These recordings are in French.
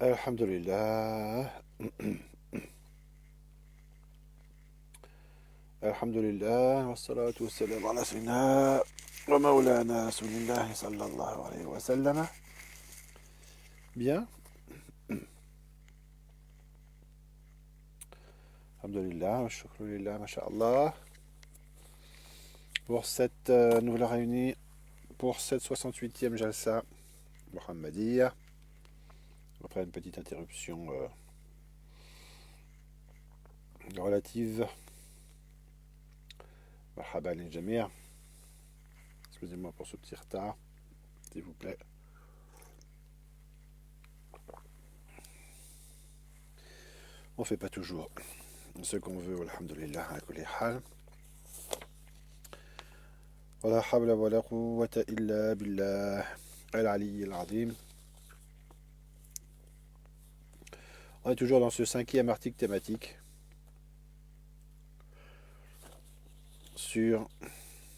Alhamdulillah. Alhamdulillah. Wassalatu wassalamu ala sayyidina wa maulana rasulillah sallallahu alayhi wa sallam. Bien. Alhamdulillah. Wa shukrillah. Masha'Allah. Pour cette nouvelle réunie, pour cette 68e Jalsa Muhammadiyya, après une petite interruption relative. Marhaba lil jami'. Excusez-moi pour ce petit retard, s'il vous plaît. On fait pas toujours ce qu'on veut, alhamdulillah, ala kulli hal. Wala hawla wala quwwata illa billah al-ali al-azim. On est toujours dans ce 5e article thématique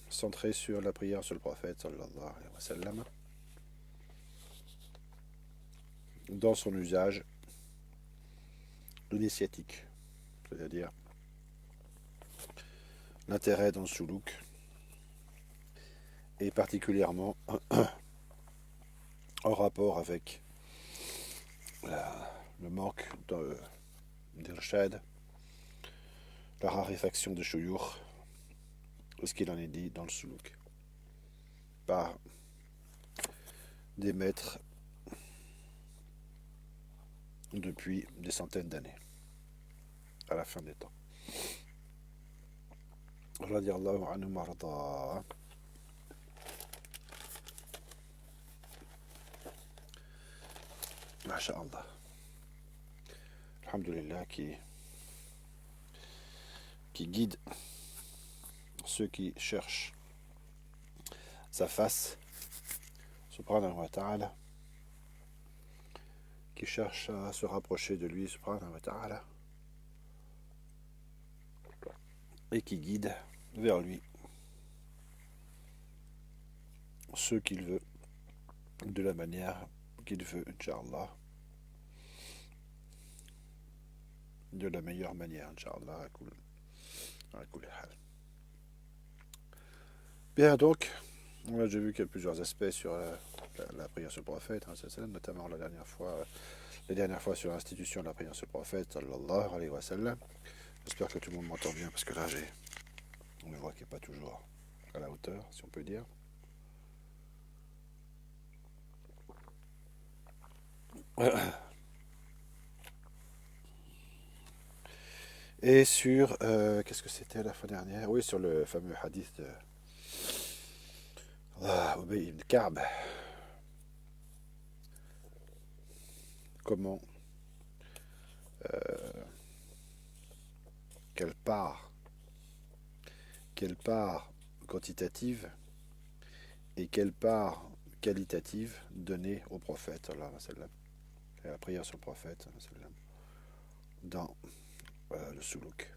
centré sur la prière sur le prophète sallallahu alayhi wa sallam dans son usage initiatique, c'est-à-dire l'intérêt dans le soulouk et particulièrement en rapport avec le manque d'irshad, la raréfaction de shuyukh, ce qu'il en est dit dans le soulouk par des maîtres depuis des centaines d'années à la fin des temps. Radiyallahu anhu marda. Masha'Allah. Alhamdulillah qui guide ceux qui cherchent sa face, subhanahu wa ta'ala, qui cherchent à se rapprocher de lui, subhanahu wa ta'ala, et qui guide vers lui ceux qu'il veut, de la manière qu'il veut, Inch'Allah, de la meilleure manière, Inch'Allah, à kulli hal. Bien, donc, on a déjà vu qu'il y a plusieurs aspects sur la prière sur le prophète, notamment les dernières fois sur l'institution de la prière sur le prophète, sallallahu alayhi wa sallam. J'espère que tout le monde m'entend bien, parce que là, j'ai une voix qui n'est pas toujours à la hauteur, si on peut dire. Et sur, qu'est-ce que c'était la fois dernière? Oui, sur le fameux hadith de Ubay ibn Ka'b. Comment, quelle part quantitative et quelle part qualitative donnée au prophète, sallallahu alayhi wa sallam, et à la prière sur le prophète, sallallahu alayhi wa sallam, dans le soulouk.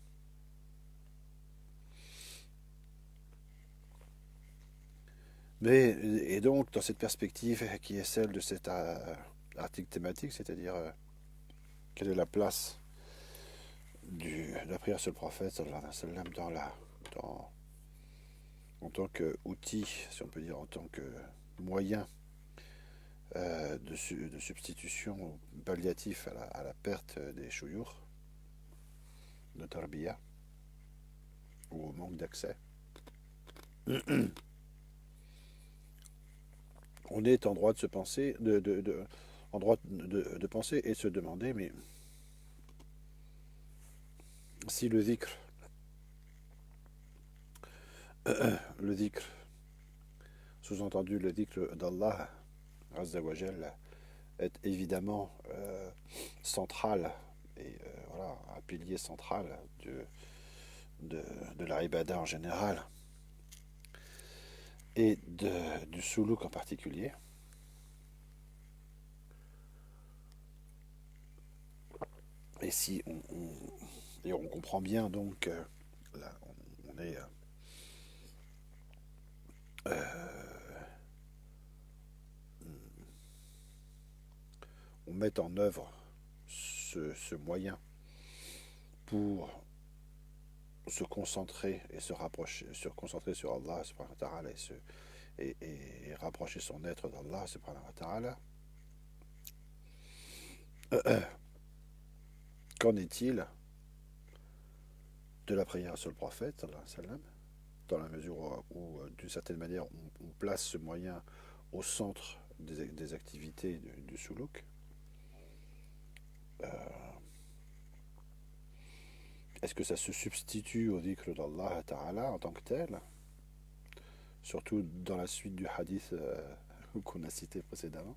Mais, et donc, dans cette perspective qui est celle de cet article thématique, c'est-à-dire quelle est la place de la prière sur le prophète, sallallahu alayhi wa sallam, en tant qu'outil, si on peut dire, en tant que moyen de substitution palliatif à la perte des shuyukh, de tarbiya, ou au manque d'accès. On est en droit de se penser, en droit de penser et de se demander, mais si le dhikr, sous-entendu le dhikr d'Allah, Azza wa Jal, est évidemment central et voilà, un pilier central de la ibada en général et du soulouk en particulier. Et si on comprend bien donc là on est met en œuvre ce moyen pour se concentrer et se rapprocher, se concentrer sur Allah subhanahu wa ta'ala et rapprocher son être d'Allah subhanahu wa ta'ala, qu'en est-il de la prière sur le prophète, dans la mesure où d'une certaine manière, on place ce moyen au centre des activités du soulouk. Est-ce que ça se substitue au dhikr d'Allah Ta'ala en tant que tel? Surtout dans la suite du hadith qu'on a cité précédemment,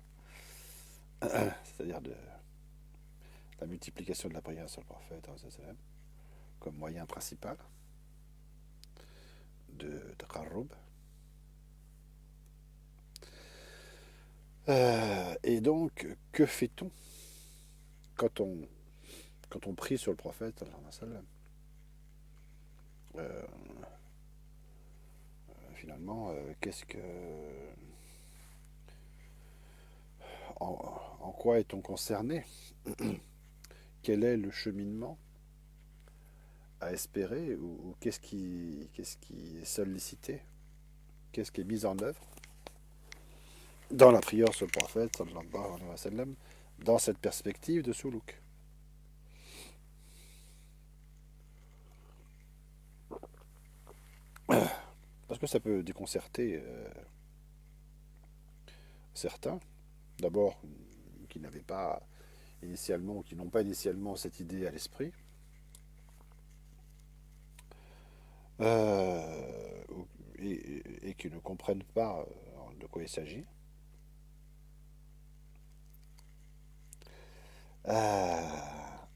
c'est-à-dire de la multiplication de la prière sur le prophète comme moyen principal de taqarrub. Et donc, que fait-on quand on prie sur le prophète finalement, qu'est-ce que en quoi est-on concerné? Quel est le cheminement à espérer ou qu'est-ce qui est sollicité? Qu'est-ce qui est mis en œuvre dans la prière sur le prophète sallallahu alayhi wa sallam, dans cette perspective de soulouk? Parce que ça peut déconcerter certains, d'abord qui n'avaient pas initialement, qui n'ont pas initialement cette idée à l'esprit, et qui ne comprennent pas de quoi il s'agit.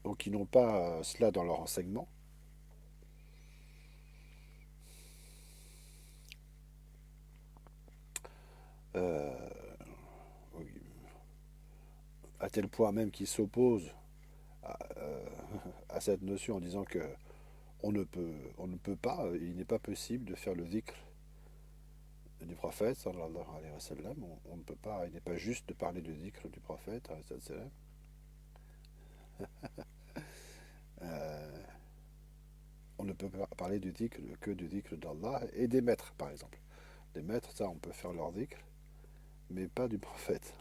Ou qui n'ont pas cela dans leur enseignement. À tel point même qu'ils s'opposent à cette notion en disant que on ne peut pas, il n'est pas possible de faire le dhikr du prophète sallallahu alayhi wa sallam. On ne peut pas, il n'est pas juste de parler du dhikr du prophète sallallahu on ne peut pas parler du dhikr que du dhikr d'Allah et des maîtres, par exemple. Des maîtres, ça, on peut faire leur dhikr, mais pas du prophète.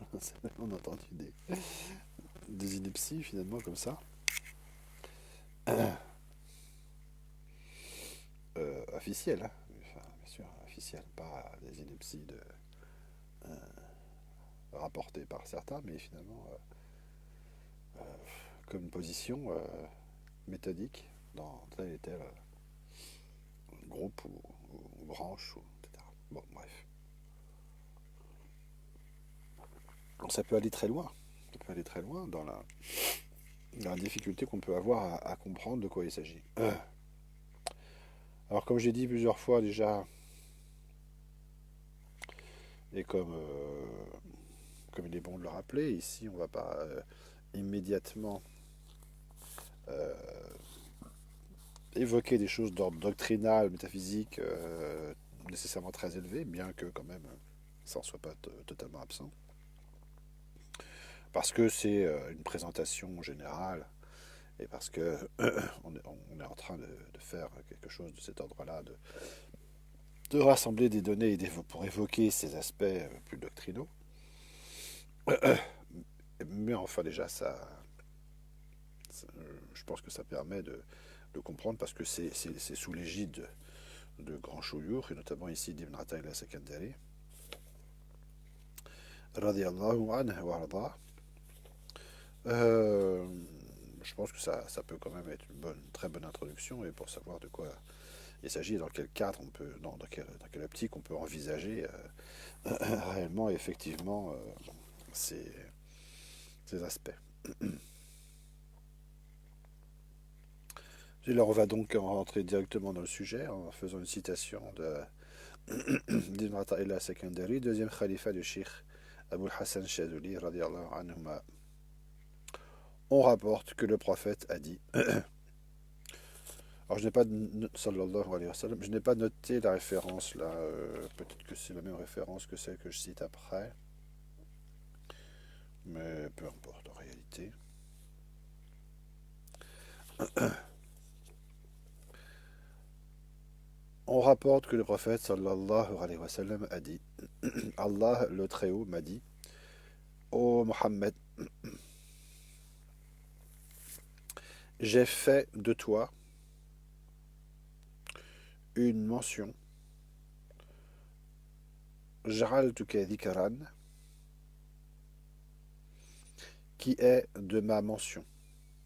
On a entendu des inepties, finalement, comme ça. Officielles, hein. Enfin, bien sûr, officielles, pas des inepties rapportées par certains, mais finalement, comme une position méthodique dans tel et tel groupe ou branche, etc. Bon, bref. Donc ça peut aller très loin. Ça peut aller très loin dans la difficulté qu'on peut avoir à comprendre de quoi il s'agit. Alors comme j'ai dit plusieurs fois déjà, et comme il est bon de le rappeler, ici on ne va pas immédiatement évoquer des choses d'ordre doctrinal, métaphysique, nécessairement très élevées, bien que quand même ça n'en soit pas totalement absent. Parce que c'est une présentation générale et parce que on est en train de faire quelque chose de cet ordre-là, de rassembler des données pour évoquer ces aspects plus doctrinaux. Mais enfin déjà, je pense que ça permet de comprendre parce que c'est sous l'égide de grands chouyours, et notamment ici d'Ibn Ata'illah al-Sakandari, radiyallahu anhu wa arda. Je pense que ça peut quand même être une très bonne introduction et pour savoir de quoi il s'agit et dans quel cadre on peut, dans quelle optique on peut envisager réellement et effectivement ces aspects. Et là, on va donc rentrer directement dans le sujet en faisant une citation d'Ibn Ata'illah al-Sakandari, deuxième khalifa du Cheikh Abul Hassan Shadhili radiyallahu anhuma. On rapporte que le prophète a dit. Alors je n'ai pas sallallahu alayhi wa sallam, je n'ai pas noté la référence là, peut-être que c'est la même référence que celle que je cite après, mais peu importe en réalité. écouter. On rapporte que le prophète sallallahu alayhi wa sallam a dit Allah le Très-Haut m'a dit ô Mohammed, j'ai fait de toi une mention Ja'altuka dhikran qui est de ma mention.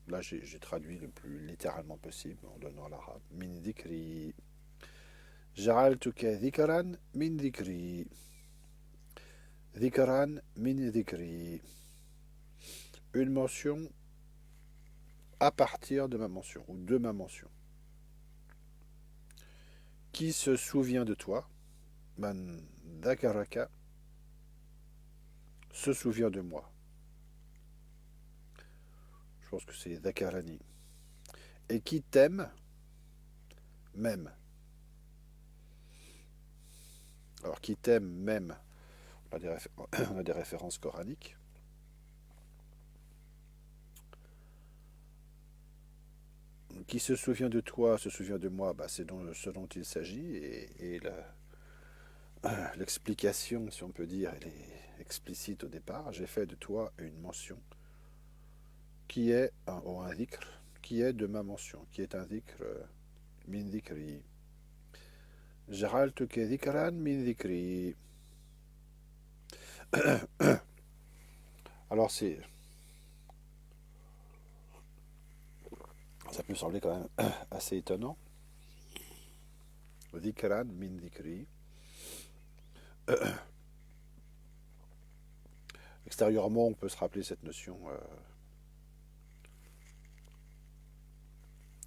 Là, j'ai traduit le plus littéralement possible en donnant l'arabe. Min dhikri. Ja'altuka dhikran min dhikri. Dhikran min dhikri. Une mention à partir de ma mention, ou de ma mention. Qui se souvient de toi? Man dhakaraka se souvient de moi. Je pense que c'est dhakarani. Et qui t'aime, m'aime. Alors, qui t'aime, m'aime. On a des références coraniques. Qui se souvient de toi, se souvient de moi, bah, c'est ce dont il s'agit. Et l'explication, si on peut dire, elle est explicite au départ. J'ai fait de toi une mention qui est un dhikr, qui est de ma mention, qui est un dhikr min dhikri. Ja'altuka dhikran min dhikri. Alors ça peut sembler quand même assez étonnant. Dhikran min dhikri. Extérieurement, on peut se rappeler cette notion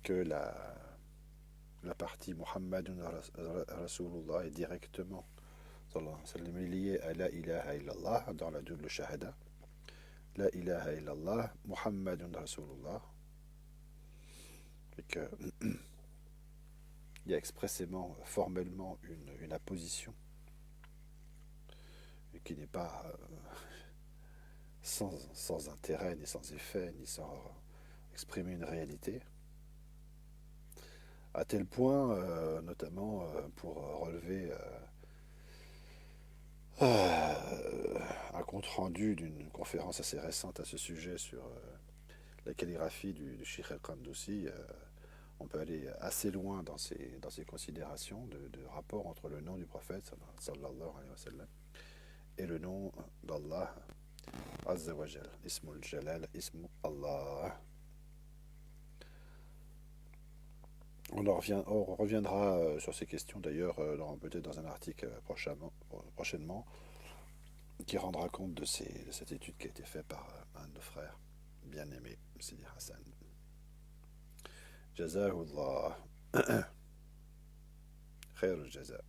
que la partie Muhammadun Rasulullah est directement liée à la ilaha illallah dans la double shahada. La ilaha illallah, Muhammadun Rasulullah. Et que il y a expressément, formellement, une apposition qui n'est pas sans intérêt, ni sans effet, ni sans exprimer une réalité. À tel point, notamment pour relever un compte-rendu d'une conférence assez récente à ce sujet sur la calligraphie du Cheikh El-Qandoussi, on peut aller assez loin dans ces considérations de rapport entre le nom du prophète sallallahu alayhi wa sallam et le nom d'Allah Azza wa Jal, Ismul Jalal, Ismu Allah. On reviendra sur ces questions d'ailleurs peut-être dans un article prochainement qui rendra compte de cette étude qui a été faite par un de nos frères bien-aimés, Sidi Hassan. Jazahullah. Khair al-jaza.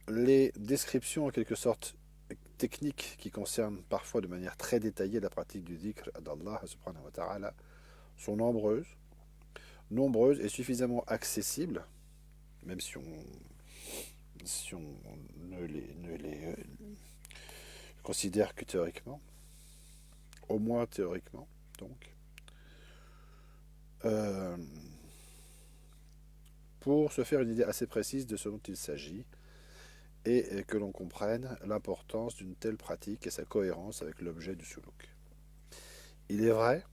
Les descriptions en quelque sorte techniques qui concernent parfois de manière très détaillée la pratique du dhikr d'Allah subhanahu wa ta'ala sont nombreuses et suffisamment accessibles, même si on ne les considère que théoriquement, au moins théoriquement donc, pour se faire une idée assez précise de ce dont il s'agit et que l'on comprenne l'importance d'une telle pratique et sa cohérence avec l'objet du suluk. Il est vrai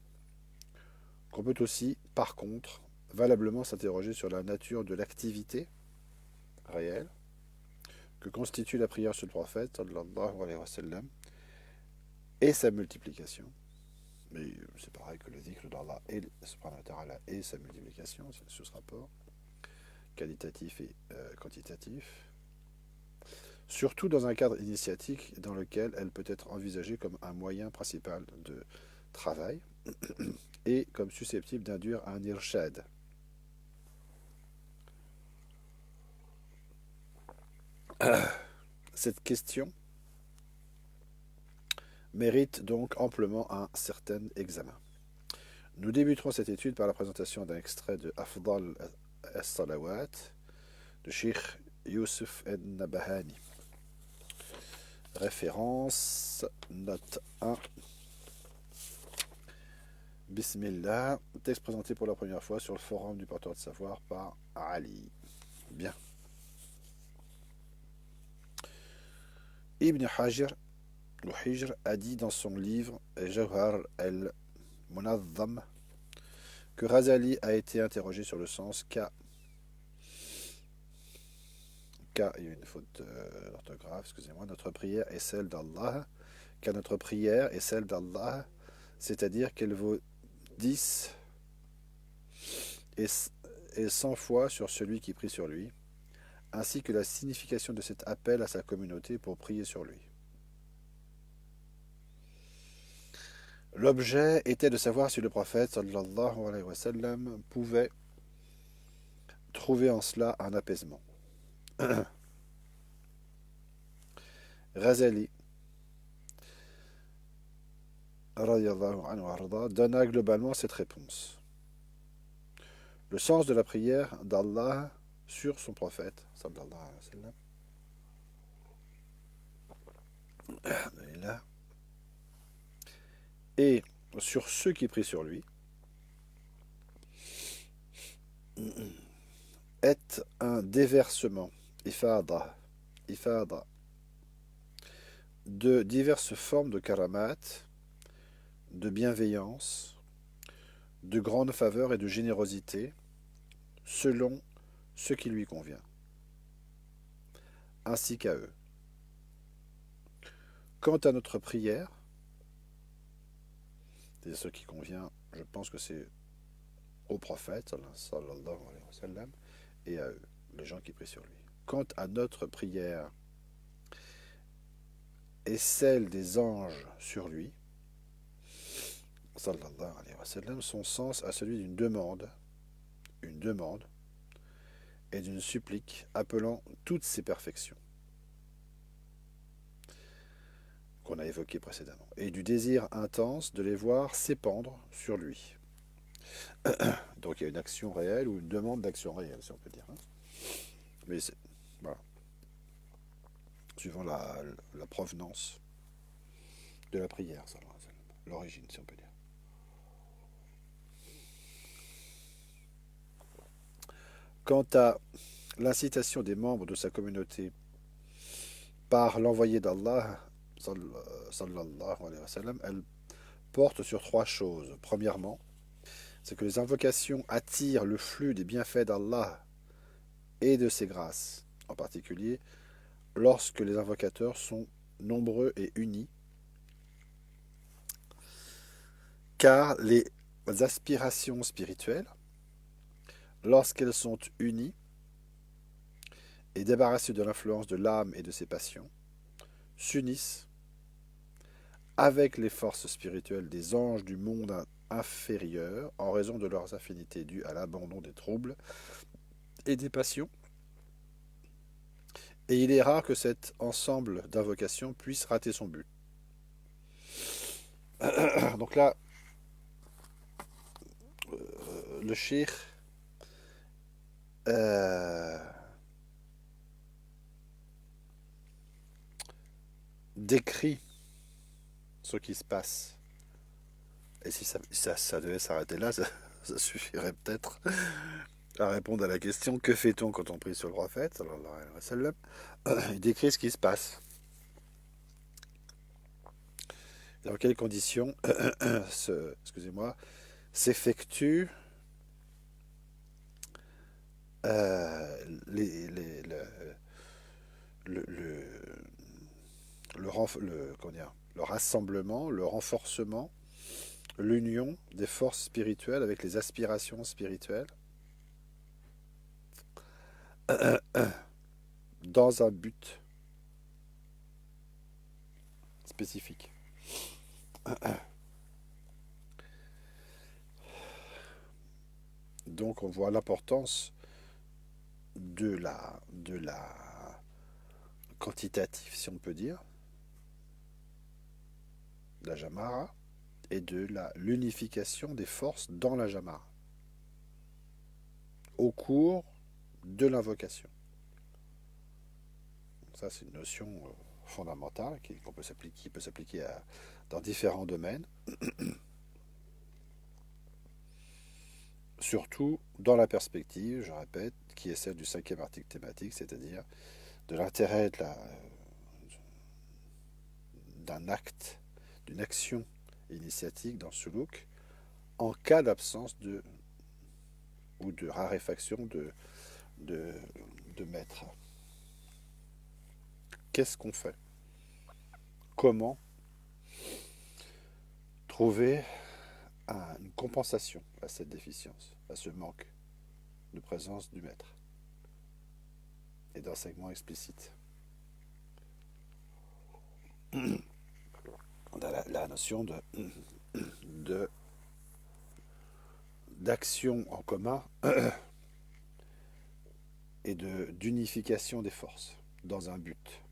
qu'on peut aussi, par contre, valablement s'interroger sur la nature de l'activité réelle que constitue la prière sur le prophète sallallahu alayhi wa sallam et sa multiplication. Mais c'est pareil que le dhikr d'Allah subhanahu wa ta'ala et sa multiplication, c'est ce rapport qualitatif et quantitatif, surtout dans un cadre initiatique dans lequel elle peut être envisagée comme un moyen principal de travail et comme susceptible d'induire un irshad. Cette question mérite donc amplement un certain examen. Nous débuterons cette étude par la présentation d'un extrait de Afdal as-Salawat de Sheikh Youssef al-Nabahani, Référence, note 1. Bismillah, texte présenté pour la première fois sur le forum du porteur de savoir par Ali. Bien. Ibn Hajar, le Hijr, a dit dans son livre Jawhar al-Munazzam que Razali a été interrogé sur le sens il y a une faute d'orthographe, excusez-moi, notre prière est celle d'Allah, car notre prière est celle d'Allah, c'est-à-dire qu'elle vaut 10 et 100 fois sur celui qui prie sur lui, ainsi que la signification de cet appel à sa communauté pour prier sur lui. L'objet était de savoir si le prophète sallallahu alayhi wa sallam pouvait trouver en cela un apaisement. Razali donna globalement cette réponse. Le sens de la prière d'Allah sur son prophète sallallahu alayhi wa sallam et sur ceux qui prient sur lui est un déversement ifada de diverses formes de karamat, de bienveillance, de grande faveur et de générosité, selon ce qui lui convient, ainsi qu'à eux. Quant à notre prière, c'est ce qui convient, je pense que c'est au prophète, sallallahu alayhi wa sallam, et à eux, les gens qui prient sur lui. Quant à notre prière et celle des anges sur lui, sallallahu alayhi wa sallam, son sens à celui d'une demande, et d'une supplique appelant toutes ses perfections qu'on a évoquées précédemment, et du désir intense de les voir s'épandre sur lui. Donc il y a une action réelle ou une demande d'action réelle, si on peut dire. Mais c'est, voilà, suivant la provenance de la prière, l'origine, si on peut dire. Quant à l'incitation des membres de sa communauté par l'envoyé d'Allah, sallallahu alayhi wa sallam, elle porte sur trois choses. Premièrement, c'est que les invocations attirent le flux des bienfaits d'Allah et de ses grâces, en particulier lorsque les invocateurs sont nombreux et unis, car les aspirations spirituelles, lorsqu'elles sont unies et débarrassées de l'influence de l'âme et de ses passions, s'unissent avec les forces spirituelles des anges du monde inférieur en raison de leurs affinités dues à l'abandon des troubles et des passions. Et il est rare que cet ensemble d'invocations puisse rater son but. Donc là, le cheikh décrit ce qui se passe. Et si ça devait s'arrêter là, ça suffirait peut-être à répondre à la question que fait-on quand on prie sur le prophète sallallahu alayhi wa sallam. Il décrit ce qui se passe. Dans quelles conditions s'effectue le rassemblement, le renforcement, l'union des forces spirituelles avec les aspirations spirituelles dans un but spécifique. Donc on voit l'importance de la quantitative, si on peut dire, de la Jamara, et de l'unification des forces dans la Jamara au cours de l'invocation. Ça, c'est une notion fondamentale qui peut s'appliquer dans différents domaines, surtout dans la perspective, je répète, qui est celle du cinquième article thématique, c'est-à-dire de l'intérêt d'un acte, d'une action initiatique dans Suluk en cas d'absence ou de raréfaction de, de maître. Qu'est-ce qu'on fait? Comment trouver une compensation à cette déficience, à ce manque de présence du maître et d'enseignement explicite? On a la notion d'action en commun et d'unification des forces dans un but.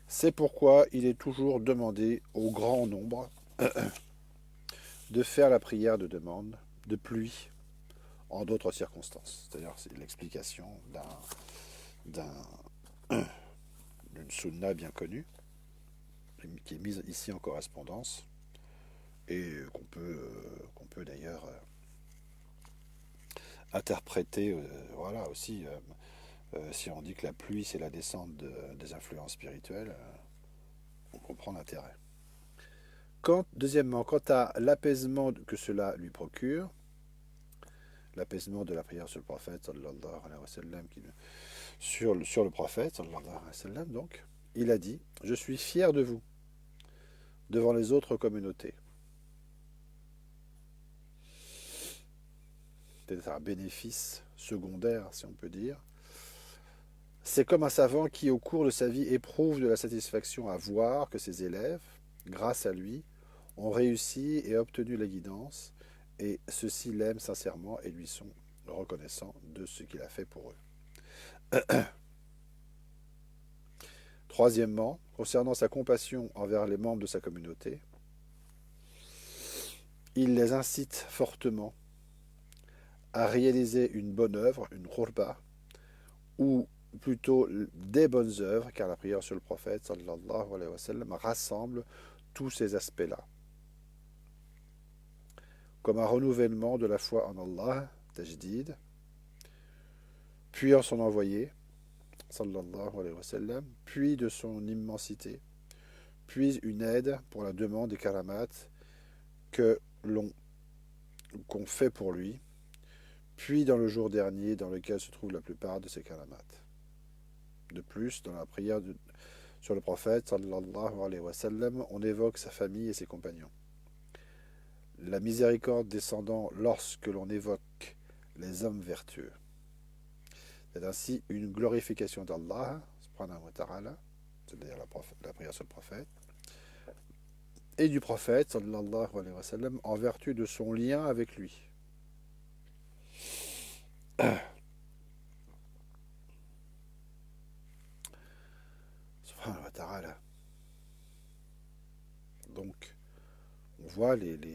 C'est pourquoi il est toujours demandé au grand nombre de faire la prière de demande de pluie en d'autres circonstances. C'est-à-dire c'est l'explication d'une sunna bien connue, qui est mise ici en correspondance, et qu'on peut d'ailleurs interpréter, voilà aussi, si on dit que la pluie c'est la descente des influences spirituelles, on comprend l'intérêt. Deuxièmement, quant à l'apaisement que cela lui procure, l'apaisement de la prière sur le prophète, sallallahu alayhi wa sallam, sur le prophète, sallallahu alayhi wa sallam, donc, il a dit, je suis fier de vous devant les autres communautés. C'est un bénéfice secondaire, si on peut dire. C'est comme un savant qui, au cours de sa vie, éprouve de la satisfaction à voir que ses élèves, grâce à lui, ont réussi et obtenu la guidance, et ceux-ci l'aiment sincèrement et lui sont reconnaissants de ce qu'il a fait pour eux. Troisièmement, concernant sa compassion envers les membres de sa communauté, il les incite fortement à réaliser une bonne œuvre, une qurba, ou plutôt des bonnes œuvres, car la prière sur le prophète, sallallahu alayhi wa sallam, rassemble tous ces aspects-là. Comme un renouvellement de la foi en Allah, tajdid, puis en son envoyé, sallallahu alayhi wa sallam, puis de son immensité, puis une aide pour la demande des karamat qu'on fait pour lui, puis dans le jour dernier dans lequel se trouve la plupart de ces karamats. De plus, dans la prière sur le prophète, sallallahu alayhi wa sallam, on évoque sa famille et ses compagnons. La miséricorde descendant lorsque l'on évoque les hommes vertueux. C'est ainsi une glorification d'Allah, subhanahu wa ta'ala, c'est-à-dire la prière sur le prophète, et du prophète, sallallahu alayhi wa sallam, en vertu de son lien avec lui. Subhanahu wa ta'ala. Donc, on voit les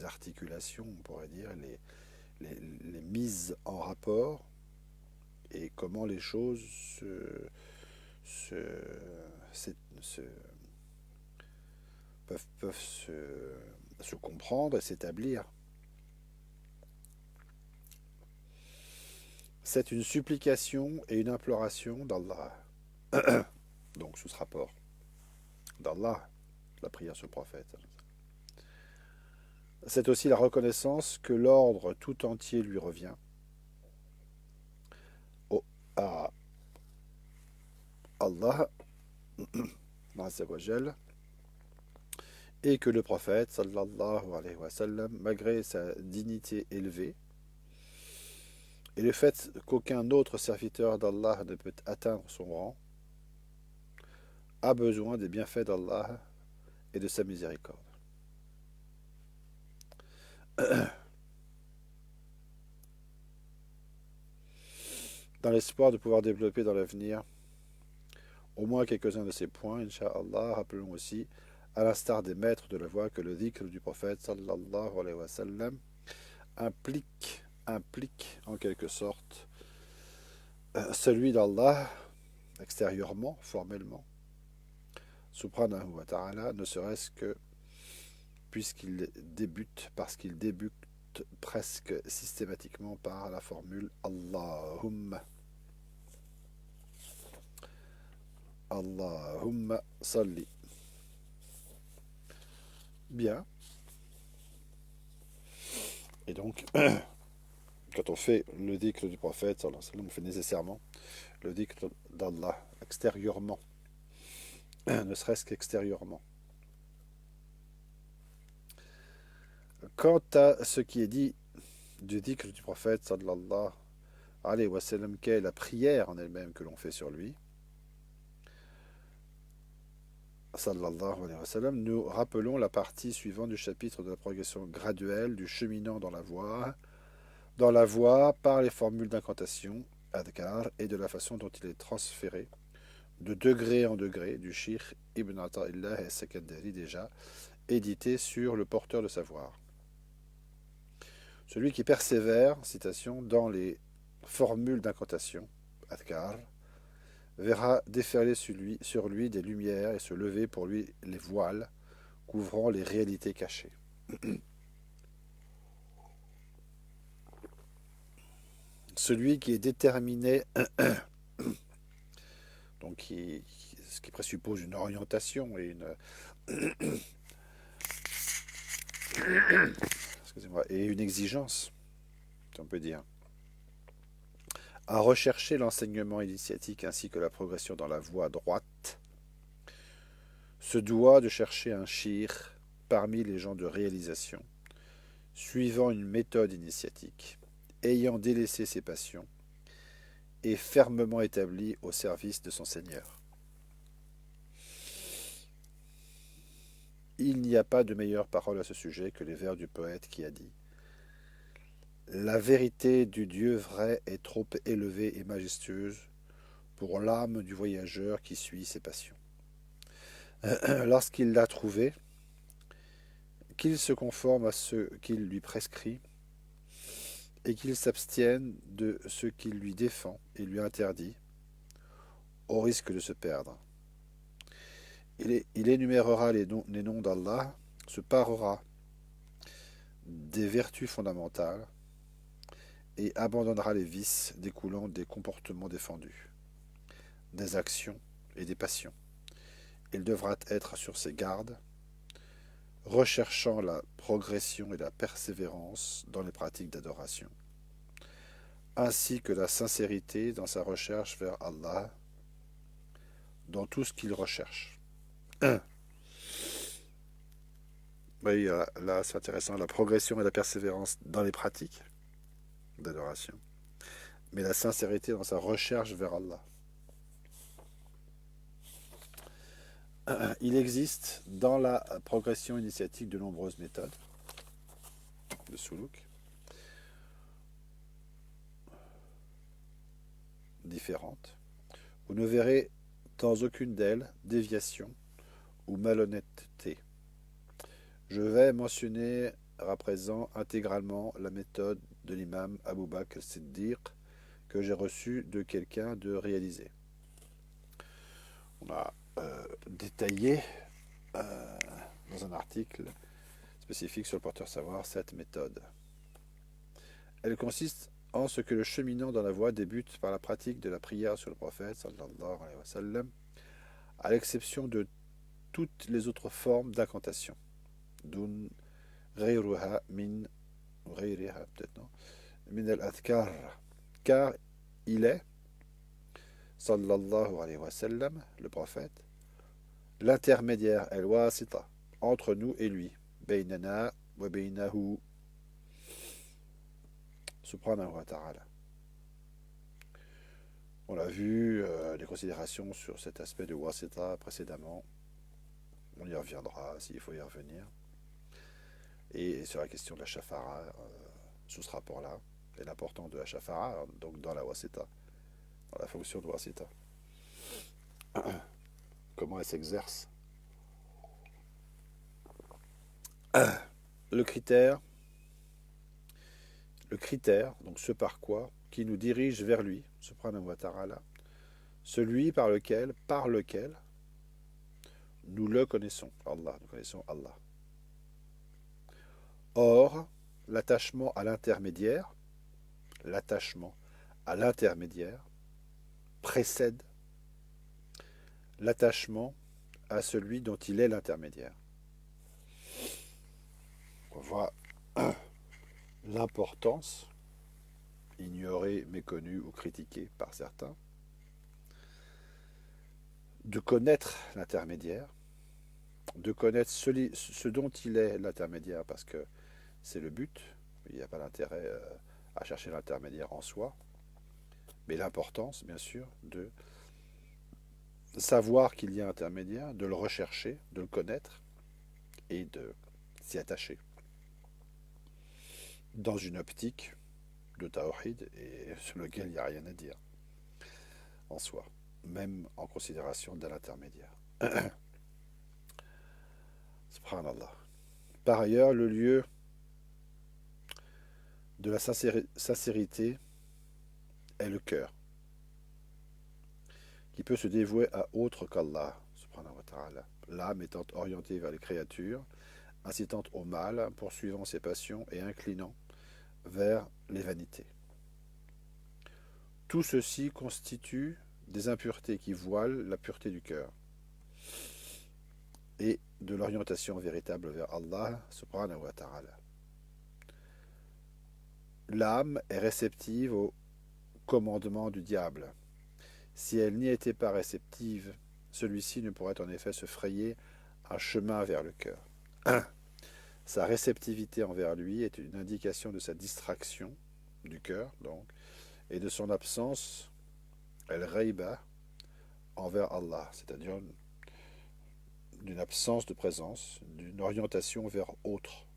articulations, on pourrait dire, les mises en rapport et comment les choses peuvent se comprendre et s'établir. C'est une supplication et une imploration d'Allah. Donc, sous ce rapport d'Allah, la prière sur le prophète. C'est aussi la reconnaissance que l'ordre tout entier lui revient à Allah et que le prophète sallallahu alayhi wa sallam, malgré sa dignité élevée et le fait qu'aucun autre serviteur d'Allah ne peut atteindre son rang, a besoin des bienfaits d'Allah et de sa miséricorde. Dans l'espoir de pouvoir développer dans l'avenir au moins quelques-uns de ces points, Inch'Allah, rappelons aussi, à l'instar des maîtres de la voie, que le dhikr du prophète sallallahu alayhi wa sallam implique en quelque sorte celui d'Allah, extérieurement, formellement, subhanahu wa ta'ala, ne serait-ce que parce qu'il débute presque systématiquement par la formule Allahumma. Allahumma salli. Bien. Et donc, quand on fait le dhikr du prophète, on fait nécessairement le dhikr d'Allah extérieurement, ne serait-ce qu'extérieurement. Quant à ce qui est dit du dhikr du prophète, sallallahu alayhi wa sallam, qu'est la prière en elle-même que l'on fait sur lui, sallallahu alayhi wa sallam, nous rappelons la partie suivante du chapitre de la progression graduelle du cheminant dans la voie par les formules d'incantation, adhkar, et de la façon dont il est transféré de degré en degré du Cheikh Ibn Ata'illah et Sakandari, déjà édité sur le porteur de savoir. Celui qui persévère, citation, dans les formules d'incantation, adhkar, verra déferler sur lui des lumières et se lever pour lui les voiles couvrant les réalités cachées. Celui qui est déterminé, donc ce qui présuppose une orientation et une exigence, on peut dire, à rechercher l'enseignement initiatique ainsi que la progression dans la voie droite, se doit de chercher un shir parmi les gens de réalisation, suivant une méthode initiatique, ayant délaissé ses passions et fermement établi au service de son Seigneur. Il n'y a pas de meilleure parole à ce sujet que les vers du poète qui a dit « La vérité du Dieu vrai est trop élevée et majestueuse pour l'âme du voyageur qui suit ses passions. Lorsqu'il l'a trouvé, qu'il se conforme à ce qu'il lui prescrit et qu'il s'abstienne de ce qu'il lui défend et lui interdit, au risque de se perdre. Il énumérera les noms d'Allah, se parera des vertus fondamentales et abandonnera les vices découlant des comportements défendus, des actions et des passions. Il devra être sur ses gardes, recherchant la progression et la persévérance dans les pratiques d'adoration, ainsi que la sincérité dans sa recherche vers Allah, dans tout ce qu'il recherche. Oui, là c'est intéressant, la progression et la persévérance dans les pratiques d'adoration, mais la sincérité dans sa recherche vers Allah. Il existe dans la progression initiatique de nombreuses méthodes de suluk différentes. Vous ne verrez dans aucune d'elles déviation ou malhonnêteté. Je vais mentionner à présent intégralement la méthode de l'imam Abu Bakr al-Siddiq que j'ai reçue de quelqu'un de réalisé. On a détaillé dans un article spécifique sur le porteur savoir cette méthode. Elle consiste en ce que le cheminant dans la voie débute par la pratique de la prière sur le prophète sallallahu alayhi wa sallam, à l'exception de toutes les autres formes d'incantation. Dun ghayruha min ghayriha peut-être non min al-adhkar, car il est sallallahu alayhi wa sallam, le prophète, l'intermédiaire al-wasita entre nous et lui, baynana wa baynahu subhanahu wa ta'ala. On a vu les considérations sur cet aspect de wasita précédemment. On y reviendra s'il faut y revenir. Et sur la question de la shafara, sous ce rapport-là, et l'importance de la shafara, donc dans la wasita, dans la fonction de wasita. Comment elle s'exerce. Le critère, donc ce par quoi, qui nous dirige vers lui, subhanahu wa ta'ala, celui par lequel nous le connaissons, Allah, nous connaissons Allah. Or, l'attachement à l'intermédiaire précède l'attachement à celui dont il est l'intermédiaire. On voit l'importance, ignorée, méconnue ou critiquée par certains, de connaître l'intermédiaire, de connaître ce dont il est l'intermédiaire, parce que c'est le but. Il n'y a pas d'intérêt à chercher l'intermédiaire en soi, mais l'importance, bien sûr, de savoir qu'il y a un intermédiaire, de le rechercher, de le connaître et de s'y attacher dans une optique de tawhid et sur lequel il n'y a rien à dire en soi, même en considération de l'intermédiaire. Subhanallah. Par ailleurs, le lieu de la sincérité est le cœur, qui peut se dévouer à autre qu'Allah, subhanahu wa ta'ala, l'âme étant orientée vers les créatures, incitant au mal, poursuivant ses passions et inclinant vers les vanités. Tout ceci constitue des impuretés qui voilent la pureté du cœur et de l'orientation véritable vers Allah, subhanahu wa ta'ala. L'âme est réceptive au commandement du diable. Si elle n'y était pas réceptive, celui-ci ne pourrait en effet se frayer un chemin vers le cœur. Sa réceptivité envers lui est une indication de sa distraction du cœur, donc, et de son absence, el-ghayba, envers Allah, c'est-à-dire d'une absence de présence, d'une orientation vers autre,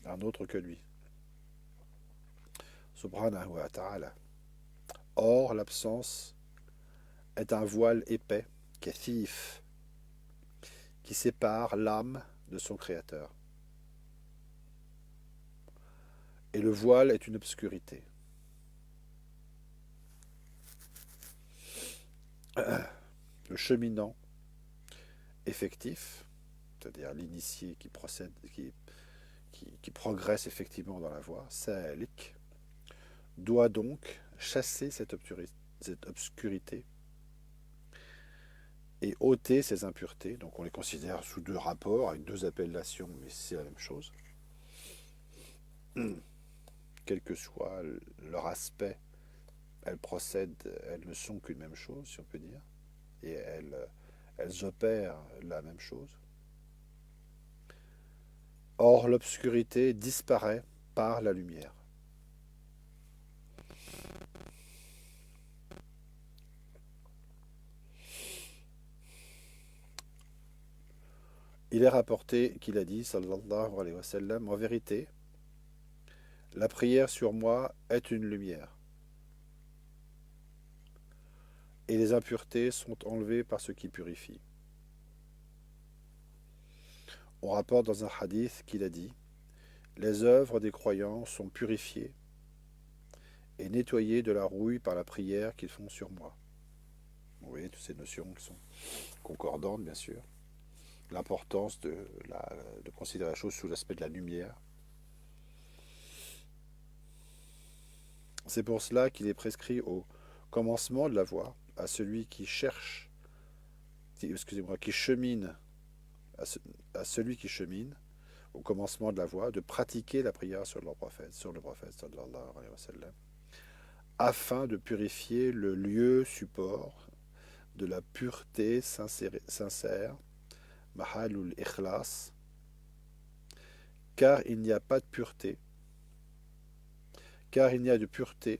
un autre que lui. Subhanahu wa ta'ala. Or, l'absence est un voile épais, kathif, qui sépare l'âme de son créateur. Et le voile est une obscurité. Le cheminant effectif, c'est-à-dire l'initié qui procède, qui progresse effectivement dans la voie, salik, doit donc chasser cette obscurité et ôter ces impuretés. Donc on les considère sous deux rapports, avec deux appellations, mais c'est la même chose. Quel que soit leur aspect, elles ne sont qu'une même chose, si on peut dire, et elles opèrent la même chose. Or, l'obscurité disparaît par la lumière. Il est rapporté qu'il a dit, sallallahu alayhi wa sallam, en vérité, la prière sur moi est une lumière. Et les impuretés sont enlevées par ce qui purifie. On rapporte dans un hadith qu'il a dit, les œuvres des croyants sont purifiées et nettoyées de la rouille par la prière qu'ils font sur moi. Vous voyez, toutes ces notions qui sont concordantes, bien sûr. L'importance de considérer la chose sous l'aspect de la lumière. C'est pour cela qu'il est prescrit au commencement de la voie à celui qui cherche, qui chemine, à celui qui chemine au commencement de la voie, de pratiquer la prière sur le prophète sallallahu alayhi wa sallam, afin de purifier le lieu support de la pureté sincère, mahalul ikhlas, car il n'y a pas de pureté, car il n'y a de pureté,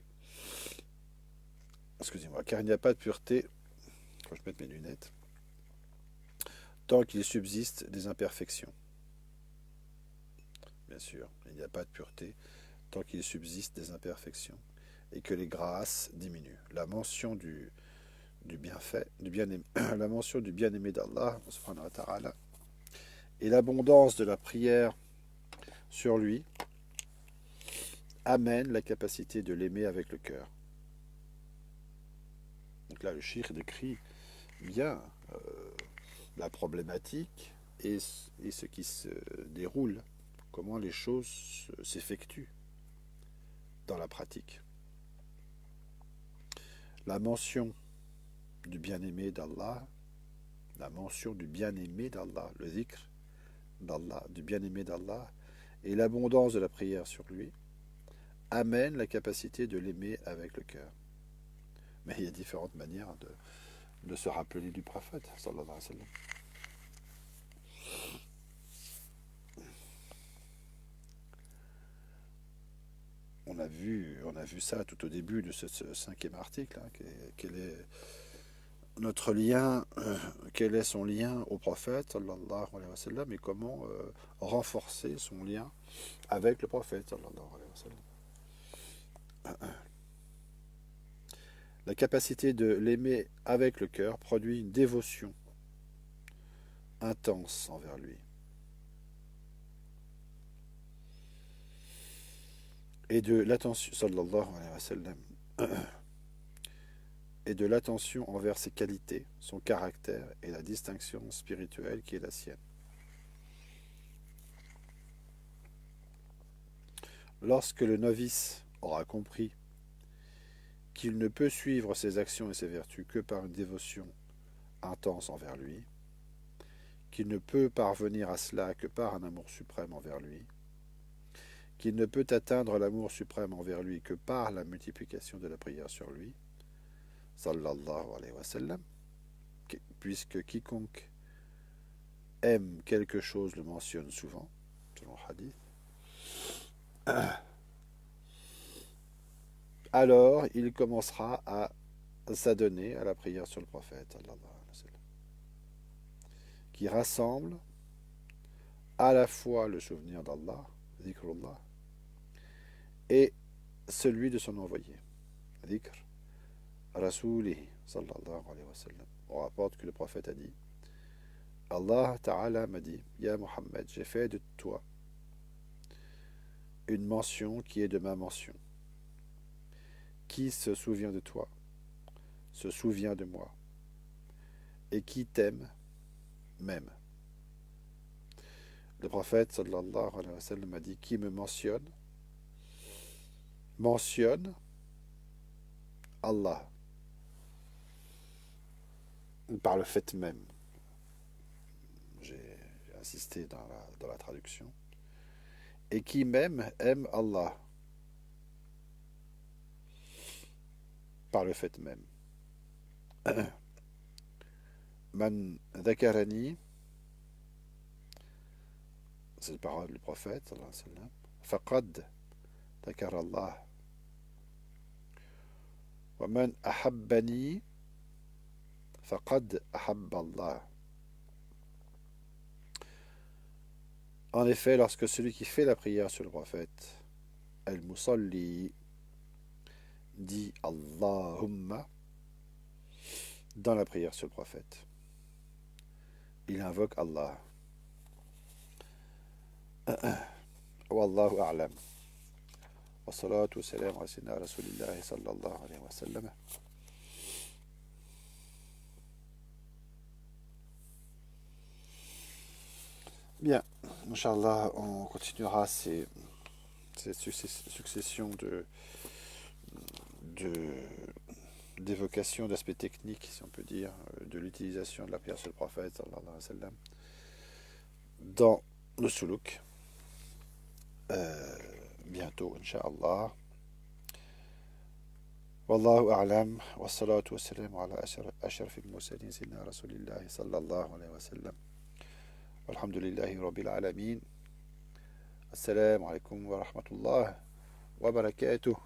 car il n'y a pas de pureté, faut que je mette mes lunettes, tant qu'il subsiste des imperfections. Bien sûr, il n'y a pas de pureté tant qu'il subsiste des imperfections et que les grâces diminuent. La mention du bienfait, la mention du bien-aimé d'Allah, subhanahu wa ta'ala, et l'abondance de la prière sur lui amène la capacité de l'aimer avec le cœur. Donc là, le cheikh décrit bien la problématique et ce qui se déroule, comment les choses s'effectuent dans la pratique. La mention du bien-aimé d'Allah, la mention du bien-aimé d'Allah, le dhikr d'Allah, du bien-aimé d'Allah, et l'abondance de la prière sur lui, amène la capacité de l'aimer avec le cœur. Mais il y a différentes manières de se rappeler du prophète, sallallahu alayhi wa sallam. On a vu ça tout au début de ce 5e article, hein, quel est notre lien, quel est son lien au prophète, sallallahu alayhi wa sallam, et comment renforcer son lien avec le prophète, sallallahu alayhi wa sallam. La capacité de l'aimer avec le cœur produit une dévotion intense envers lui. Et de l'attention, sallallahu alayhi wa sallam, et de l'attention envers ses qualités, son caractère et la distinction spirituelle qui est la sienne. Lorsque le novice aura compris qu'il ne peut suivre ses actions et ses vertus que par une dévotion intense envers lui, qu'il ne peut parvenir à cela que par un amour suprême envers lui, qu'il ne peut atteindre l'amour suprême envers lui que par la multiplication de la prière sur lui, sallallahu alayhi wa sallam, puisque quiconque aime quelque chose le mentionne souvent, selon le hadith, alors il commencera à s'adonner à la prière sur le prophète, sallallahu alayhi wa sallam, qui rassemble à la fois le souvenir d'Allah, dhikrullah, et celui de son envoyé, dhikr rasulihi, sallallahu alayhi wa sallam. On rapporte que le prophète a dit, Allah Ta'ala m'a dit, Ya Muhammad, j'ai fait de toi une mention qui est de ma mention. Qui se souvient de toi se souvient de moi. Et qui t'aime, m'aime. Le prophète sallallahu alayhi wa sallam a dit, qui me mentionne Allah par le fait même. J'ai insisté dans la traduction. Et qui m'aime, aime Allah par le fait même. Man dhakarani, c'est la parole du prophète sallallahu alayhi wa sallam, faqad dhakara Allah. Wa man ahabbani faqad ahabba Allah. En effet, lorsque celui qui fait la prière sur le prophète, al-musalli, dit Allahumma dans la prière sur le prophète, il invoque Allah. Wallahu a'lam. Wa salatu wa salam ala sayyidina Rasulillah sallallahu alayhi wa sallam. Bien, Inch'Allah, on continuera cette succession d'évocation d'aspects techniques, si on peut dire, de l'utilisation de la prière sur le prophète, sallallahu alayhi wa sallam, dans le suluk. Bientôt, Inch'Allah. Wallahu a'lam, wa salatu wa salam ala ashrafil mursalin, sayyidina Rasulillah sallallahu alayhi wa sallam. Walhamdulillahi rabbil alamin. Assalamu alaikum wa rahmatullah wa barakatuh.